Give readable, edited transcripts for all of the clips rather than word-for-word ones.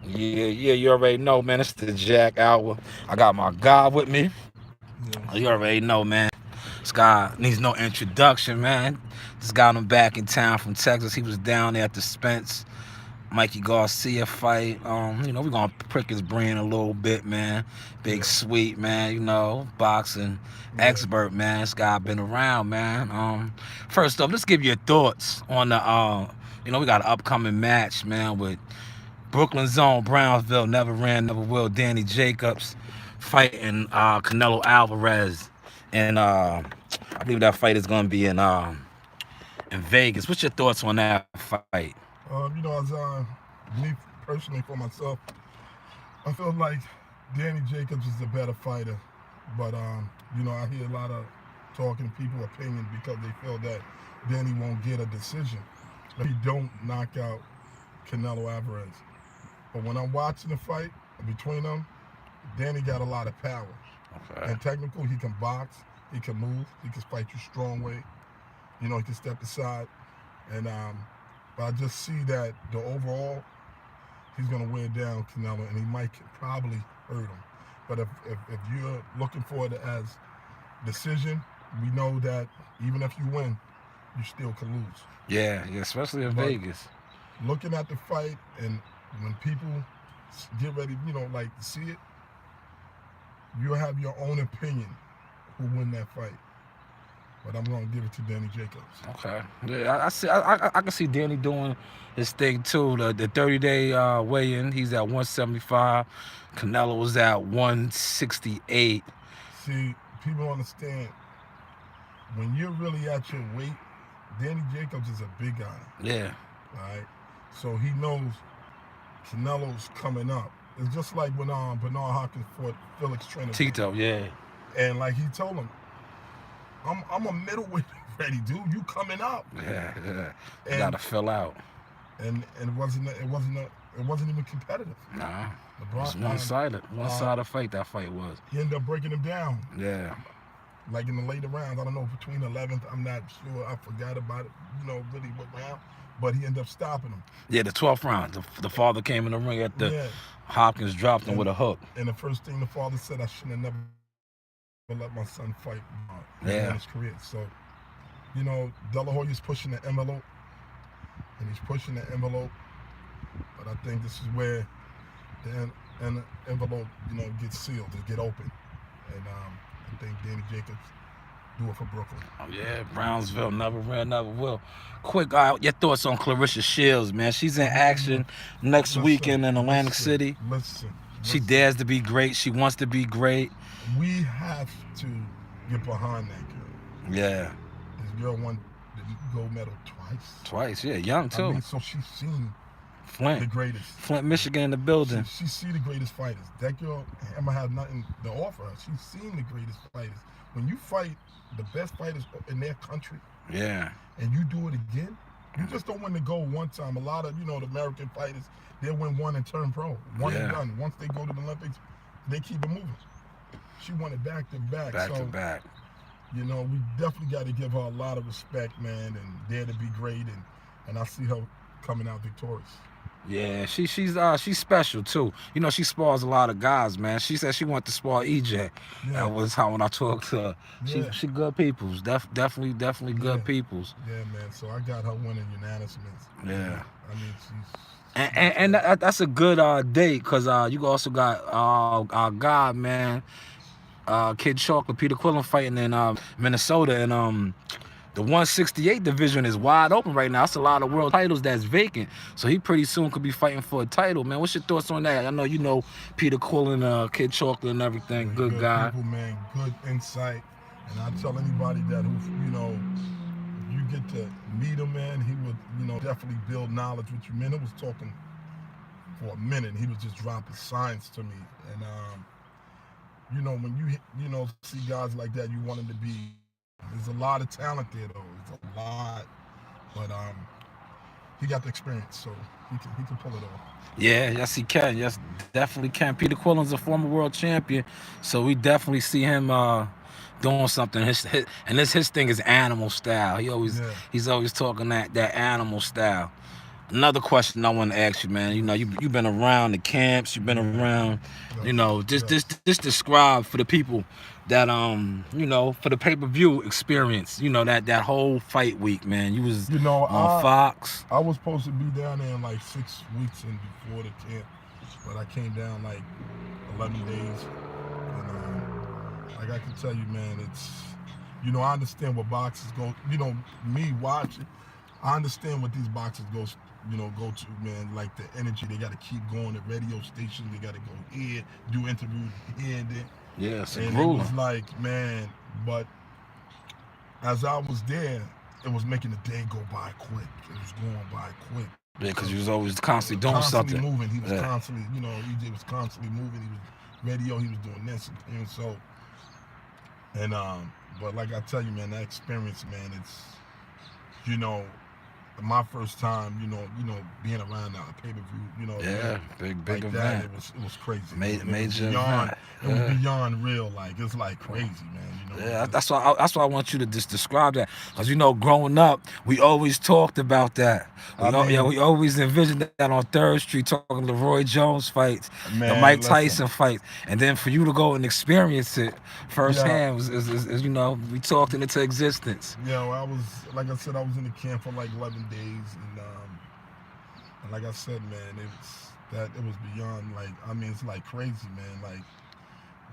Yeah, you already know, man. It's the Jack Hour. I got my guy with me. Yes, You sir. already know, man. This guy needs no introduction, man. Just got him back in town from Texas. He was down there at the Spence Mikey Garcia fight. We're gonna prick his brain a little bit, man. Big Yeah, Sweet, man, boxing yeah. expert, man. This guy been around, man. First off, let's give your thoughts on the we got an upcoming match, man, with Brooklyn Zone, Brownsville, never ran, never will, Danny Jacobs fighting Canelo Alvarez. And I believe that fight is gonna be in Vegas. What's your thoughts on that fight? As me personally for myself, I feel like Danny Jacobs is a better fighter, but I hear a lot of talking people opinion because they feel that Danny won't get a decision if he don't knock out Canelo Alvarez. But when I'm watching the fight between them, Danny got a lot of power. Okay. And technical, he can box, he can move, he can fight you strong way. He can step aside. And but I just see that the overall, he's gonna wear down Canelo, and he might probably hurt him. But if you're looking for it as decision, we know that even if you win, you still can lose. Yeah, especially in But Vegas. looking at the fight, and when people get ready, like to see it, you'll have your own opinion who win that fight. But I'm gonna give it to Danny Jacobs. Okay. Yeah, I see. I can see Danny doing his thing too. The 30-day weigh-in, he's at 175. Canelo was at 168. See, people understand when you're really at your weight, Danny Jacobs is a big guy. Yeah. All right. So he knows Canelo's coming up. It's just like when Bernard Hopkins fought Felix Trinidad. Tito, yeah. And like he told him, I'm a middleweight ready, dude. You coming up. Yeah. You And gotta fill out. it wasn't even competitive. Nah. It was LeBron one-sided. One-sided fight that fight was. he ended up breaking him down. Yeah. Like in the later rounds. I don't know, between 11th, I'm not sure. I forgot about it, really what round. But he ended up stopping him. Yeah, the 12th round. The father came in the ring at the Yeah. Hopkins dropped him with a hook. And the first thing the father said, I shouldn't have never let my son fight Yeah. in his career. So, De La Hoya's pushing the envelope, and he's pushing the envelope. But I think this is where the envelope, gets sealed, it get open. And I think Danny Jacobs do it for Brooklyn. Oh, yeah, Brownsville, never ran, never will. Quick, your thoughts on Clarissa Shields, man? She's in action next weekend in Atlantic City. Listen. She dares to be great. She wants to be great. We have to get behind that girl. Yeah. This girl won the gold medal twice. Twice, yeah, young too. I mean, so she's seen Flint, the greatest. Flint, Michigan in the building. She see the greatest fighters. That girl Emma have nothing to offer her. She's seen the greatest fighters. When you fight the best fighters in their country, Yeah. and you do it again, you just don't win the gold one time. A lot of the American fighters, they'll win one and turn pro, one and Yeah. done. Once they go to the Olympics, they keep it moving. She won it back to back. Back to back. We definitely got to give her a lot of respect, man, and dare to be great, and I see her coming out victorious. Yeah, she's special too. She spars a lot of guys, man. She said she wanted to spar EJ. Yeah. That was how when I talked to her. Yeah. She good peoples. Definitely good Yeah. peoples. Yeah, man. So I got her winning unanimously. Yeah. I mean, she's. And that's a good date because you also got our guy, man, Kid Chocolate, Peter Quillen fighting in Minnesota, and the 168 division is wide open right now. That's a lot of world titles that's vacant. So he pretty soon could be fighting for a title, man. What's your thoughts on that? I know you know Peter Quillen, Kid Chocolate and everything. Good guy. People, man. Good insight. And I tell anybody that if you get to meet him, man, he would, definitely build knowledge with you. Man, it was talking for a minute. He was just dropping science to me. And, when you, see guys like that, you want him to be. There's a lot of talent there, though. It's a lot. But he got the experience, so he can pull it off. Yeah, yes he can. Yes, definitely can. Peter Quillen's a former world champion, so we definitely see him doing something. His thing is animal style. He's always talking that animal style. Another question I want to ask you, man. You know, you've been around the camps, you've been around, you Yes, know, yes. just describe for the people that you know, for the pay-per-view experience, you know, that whole fight week, man. You was You know, on Fox. I was supposed to be down there in like 6 weeks and before the camp, but I came down like 11 days. And like I can tell you, man, it's, you know, I understand what boxers go, you know, me watching, I understand what these boxers go to, man. Like the energy, they got to keep going. The radio stations, they got to go here, do interviews here and there. Yeah, it's a And it grueling. was like, man, but as I was there, it was making the day go by quick. It was going by quick. Yeah, because you was Because always constantly doing constantly something. moving. He was Yeah. constantly, you know, EJ was constantly moving. He was radio. He was doing this and so. And but like I tell you, man, that experience, man, it's, you know, my first time, being around a pay-per-view, Yeah, event big like that, event. it was crazy. Major Beyond, event. it was beyond real. Like it's like crazy, man. Yeah, Just, that's why I want you to just describe that, because you know, growing up, we always talked about that. I mean, We always envisioned that on Third Street, talking the Roy Jones fights, the Mike man, listen, Tyson fights, and then for you to go and experience it yeah, firsthand is you know, we talked it into existence. I was, like I said, I was in the camp for like 11 days, and like I said, man, it was beyond, like, I mean, it's like crazy, man. Like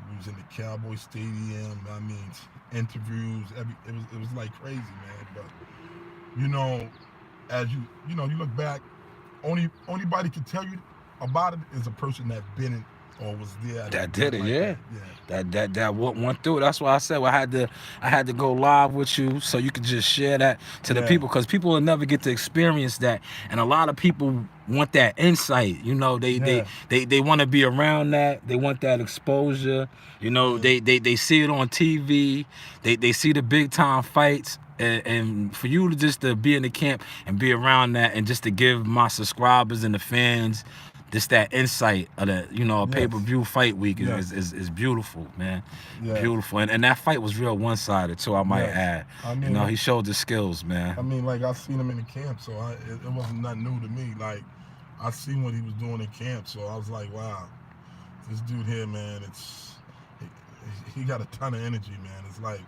we was in the Cowboy Stadium. I mean, interviews, it was like crazy, man. But you know, as you look back, only body can tell you about it is a person that been in or was there at an That did event it, like yeah. that. Yeah. That went through it. That's why I said, well, I had to go live with you so you could just share that to the Yeah. people, because people will never get to experience that, and a lot of people want that insight. You know, Yeah. they want to be around that. They want that exposure. You know, Yeah. they see it on TV. They see the big time fights. And for you to just to be in the camp and be around that, and just to give my subscribers and the fans just that insight of the, you know, a Yes. pay-per-view fight week Yes. is beautiful, man. Yeah. Beautiful. And that fight was real one-sided too, I might Yes. add. I You know, mean, he showed the skills, I man. mean, like I seen him in the camp, so it wasn't nothing new to me. Like I seen what he was doing in camp, so I was like, wow, this dude here, man, he got a ton of energy, man. It's like,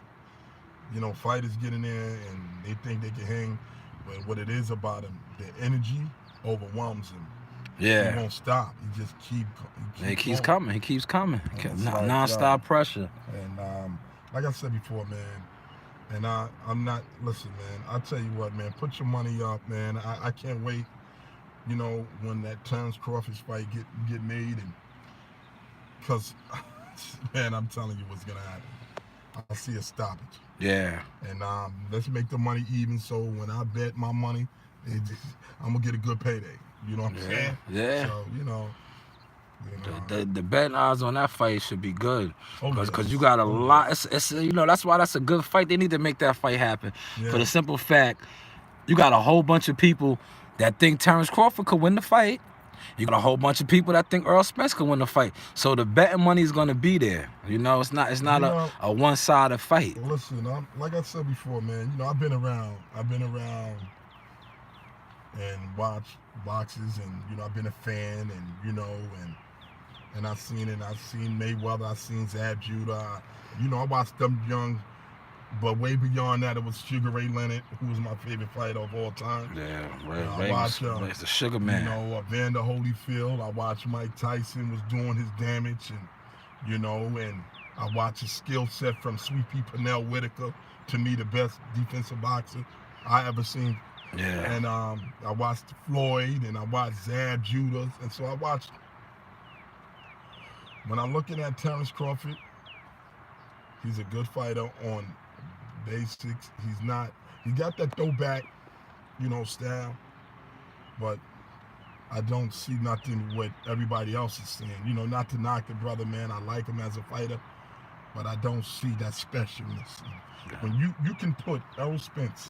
fighters get in there and they think they can hang, but what it is about him, the energy overwhelms him. He Yeah. won't stop. He just keep He keeps going. coming. He keeps coming. And it's like, Non-stop pressure. and like I said before, man, and I'm not, listen, man, I'll tell you what, man, put your money up, man. I can't wait, when that Terrence Crawford fight get made, and because, man, I'm telling you what's gonna happen. I see a stoppage. Yeah. And let's make the money even, so when I bet my money, I'm gonna get a good payday. You know what I'm saying? Yeah. So The betting odds on that fight should be good, because yes. you got a lot. It's you know, that's why that's a good fight. They need to make that fight happen, Yeah. for the simple fact you got a whole bunch of people that think Terrence Crawford could win the fight. You got a whole bunch of people that think Earl Spence could win the fight. So the betting money is going to be there. You know, it's not a one-sided fight. Listen, like I said before, man. I've been around and watched boxes, and I've been a fan, and and I've seen it. I've seen Mayweather. I've seen Zab Judah. I watched them young. But way beyond that, it was Sugar Ray Leonard, who was my favorite fighter of all time. Yeah, I watched Ray's the sugar man. Evander Holyfield. I watched Mike Tyson was doing his damage, and and I watched his skill set from Sweet Pea Pernell Whitaker, to me the best defensive boxer I ever seen. Yeah. And I watched Floyd, and I watched Zab Judah, and so I watched. When I'm looking at Terrence Crawford, he's a good fighter on basics. He got that throwback, style, but I don't see nothing what everybody else is saying. Not to knock the brother, man. I like him as a fighter, but I don't see that specialness. When you can put Errol Spence,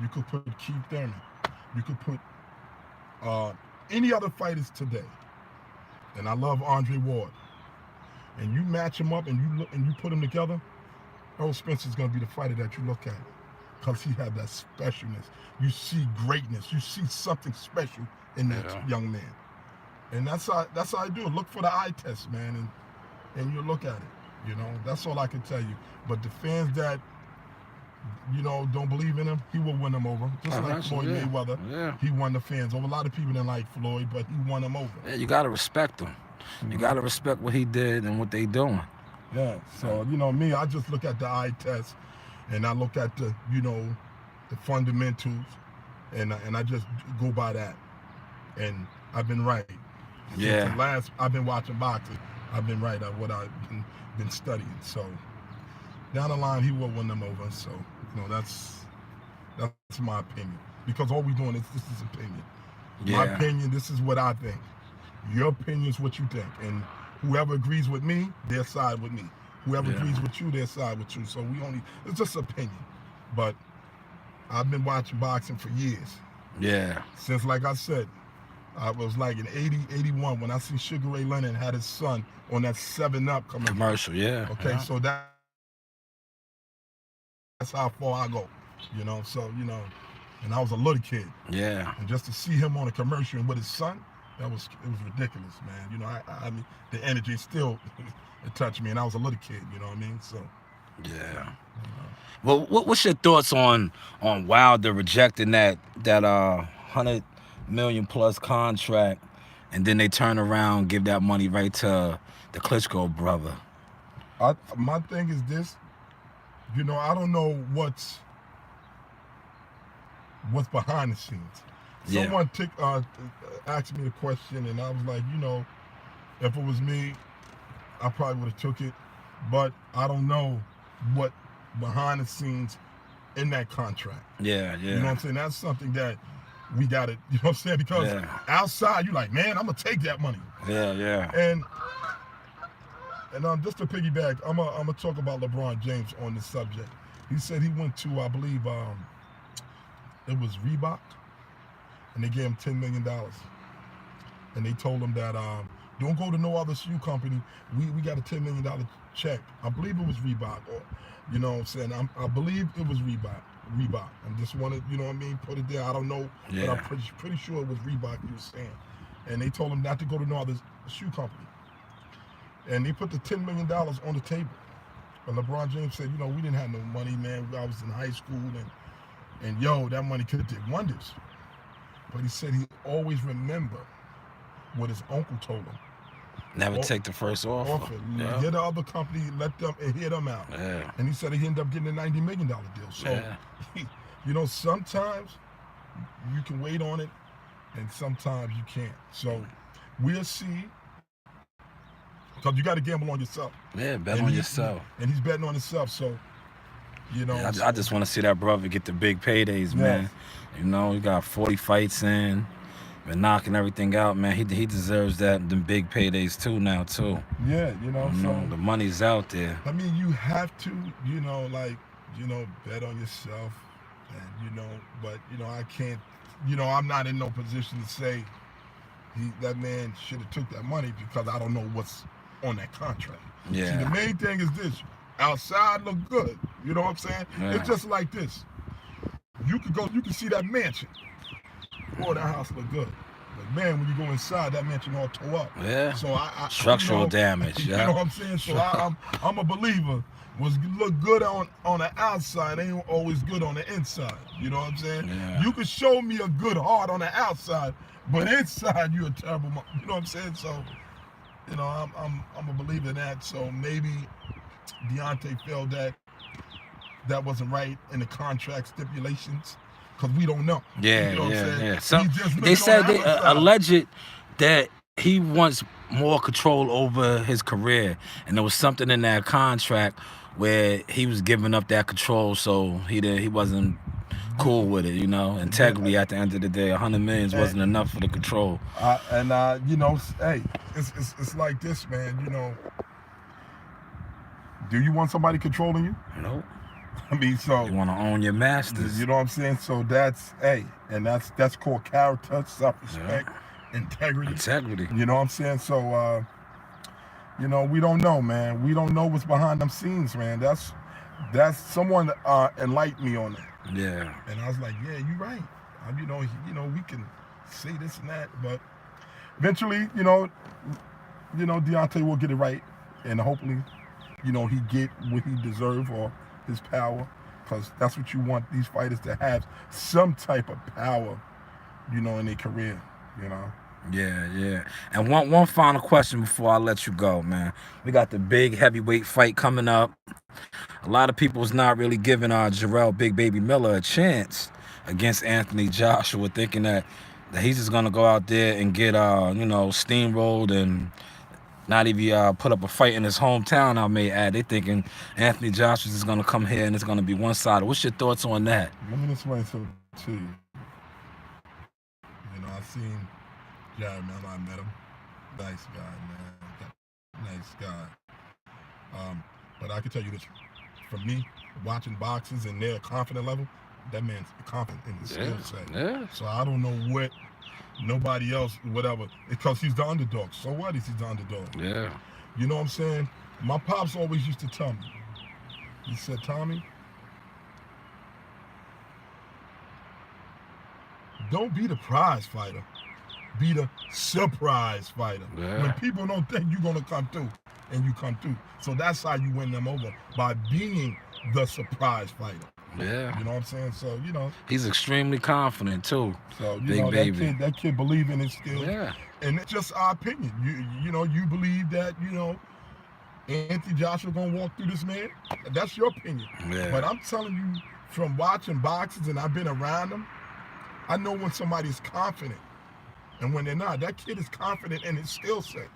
you could put Keith Thurman, you could put any other fighters today, and I love Andre Ward, and you match them up and you put them together, Errol Spence is going to be the fighter that you look at. because he had that specialness. You see greatness. You see something special in that young man. And that's how I do it. Look for the eye test, man, and you look at it. You know, that's all I can tell you. But the fans that, you know, don't believe in him, he will win them over. Just like Floyd Mayweather. Yeah. He won the fans over. A lot of people didn't like Floyd, but he won them over. Yeah, you got to respect him. You got to respect what he did and what they doing. Yeah, so, you know, me, I just look at the eye test, and I look at the, you know, the fundamentals, and I just go by that. And I've been right. Since the last, I've been watching boxing. I've been right at what I've been studying. So down the line, he will win them over. So, you know, that's my opinion. Because all we're doing is, this is opinion. My opinion, this is what I think. Your opinion is what you think. And whoever agrees with me, they'll side with me. Whoever agrees with you, they'll side with you. So it's just opinion. But I've been watching boxing for years. Yeah. Since, like I said, I was like in 80, 81 when I see Sugar Ray Leonard had his son on that 7-Up commercial. Okay, so that's how far I go, you know. So, you know, and I was a little kid. Yeah. And just to see him on a commercial and with his son, it was ridiculous, man. You know, I mean, the energy still it touched me, and I was a little kid. You know what I mean? So. Yeah. Well, what's your thoughts on Wilder rejecting that $100 million plus contract, and then they turn around, give that money right to the Klitschko brother? My thing is this, you know, I don't know what's behind the scenes. Someone asked me the question, and I was like, you know, if it was me, I probably would have took it, but I don't know what behind the scenes in that contract. Yeah. You know what I'm saying? That's something that we got to, you know what I'm saying? Because outside, you're like, man, I'm going to take that money. Yeah. And just to piggyback, I'm gonna talk about LeBron James on this subject. He said he went to, I believe, it was Reebok, and they gave him $10 million. And they told him that, don't go to no other shoe company. We got a $10 million check. I believe it was Reebok, or, you know what I'm saying? I believe it was Reebok. I just want to, you know what I mean, put it there. I don't know, but I'm pretty sure it was Reebok he was saying. And they told him not to go to no other shoe company. And they put the $10 million on the table. And LeBron James said, you know, we didn't have no money, man. I was in high school, and yo, that money could have did wonders. But he said he always remember what his uncle told him. Never take the first offer. Get the other company, let them and hear them out. Yeah. And he said he ended up getting a $90 million deal. So, you know, sometimes you can wait on it, and sometimes you can't. So we'll see. Because you got to gamble on yourself. Yeah, bet on yourself. And he's betting on himself, so, you know. I just want to see that brother get the big paydays, man. You know, he got 40 fights in, been knocking everything out, man. He deserves them big paydays too now, too. Yeah, you know. So the money's out there. I mean, you have to, you know, like, you know, bet on yourself. And, you know, but, you know, I can't, you know, I'm not in no position to say that man should have took that money because I don't know what's on that contract. Yeah. See, the main thing is this: outside look good. You know what I'm saying? Yeah. It's just like this. You can see that mansion. Boy, that house look good. But man, when you go inside, that mansion all tore up. Yeah. So structural damage. You know what I'm saying? So I'm a believer. Was look good on the outside ain't always good on the inside. You know what I'm saying? Yeah. You can show me a good heart on the outside, but inside you a terrible. You know what I'm saying? So, you know, I'm a believer in that. So maybe Deontay felt that wasn't right in the contract stipulations, because we don't know. Yeah, you know what I'm saying? So they said they alleged that he wants more control over his career, and there was something in that contract where he was giving up that control, so he wasn't cool with it, you know. Integrity at the end of the day, $100 million wasn't enough for the control. You know, hey, it's like this, man. You know, do you want somebody controlling you? Nope. I mean, so you want to own your masters. You know what I'm saying? So that's that's called character, self-respect, integrity. You know what I'm saying? So you know, we don't know, man. We don't know what's behind them scenes, man. That's someone enlightened me on that. Yeah. And I was like, yeah, you're right. We can say this and that, but eventually, Deontay will get it right, and hopefully, he get what he deserve or his power, because that's what you want these fighters to have, some type of power, in their career, Yeah. And one final question before I let you go, man. We got the big heavyweight fight coming up. A lot of people's not really giving Jarrell Big Baby Miller a chance against Anthony Joshua, thinking that he's just gonna go out there and get steamrolled and not even put up a fight in his hometown. I may add, they thinking Anthony Joshua is gonna come here and it's gonna be one-sided. What's your thoughts on that? Let me explain something to you. I seen Jared Miller. I met him. Nice guy, man. Nice guy. But I can tell you this: for me, watching boxers and their confident level, that man's confident in his skill set. Yeah. So I don't know what nobody else, whatever, because he's the underdog. So what is he the underdog? Yeah. You know what I'm saying? My pops always used to tell me. He said, Tommy, don't be the prize fighter. Be the surprise fighter. Yeah. When people don't think you're going to come through, and you come through. So that's how you win them over, by being the surprise fighter. Yeah. You know what I'm saying? So, he's extremely confident too. So, Big baby. That kid believe in his skills. Yeah. And it's just our opinion. You believe that, Anthony Joshua gonna walk through this man. That's your opinion. Yeah. But I'm telling you, from watching boxers, and I've been around them, I know when somebody's confident and when they're not. That kid is confident in his skill set.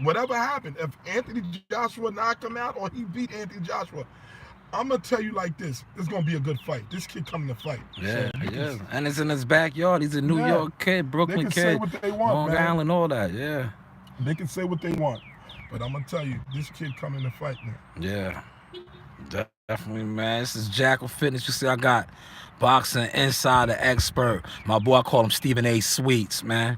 Whatever happened, if Anthony Joshua knocked him out or he beat Anthony Joshua, I'm going to tell you like this. It's going to be a good fight. This kid coming to fight. Yeah, so and it's in his backyard. He's a New York kid, Brooklyn kid. They can say what they want, Long Island, all that, yeah. They can say what they want. But I'm going to tell you, this kid coming to fight, man. Yeah, definitely, man. This is Jackal Fitness. You see, I got boxing insider expert. My boy, I call him Stephen A. Sweets, man.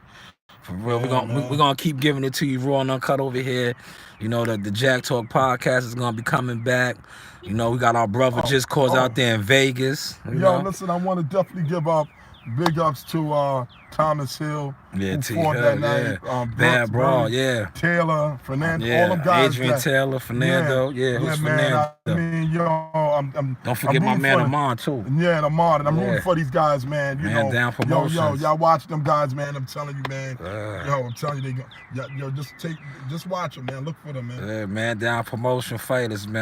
For real, Yeah, we're gonna keep giving it to you raw and uncut over here. The Jack Talk podcast is gonna be coming back. We got our brother Just Cause out there in Vegas. Listen, I want to definitely give big ups to Thomas Hill, who fought that night. Bad Brawl, Taylor, Fernando, all them guys. Adrian Taylor, Fernando, who's man, Fernando? Don't forget my man Amon too. Yeah, Amon, and I'm rooting for these guys, man. Down Promotions. Y'all watch them guys, man. I'm telling you, man. I'm telling you, just watch them, man. Look for them, man. Yeah, man, Down Promotion fighters, man.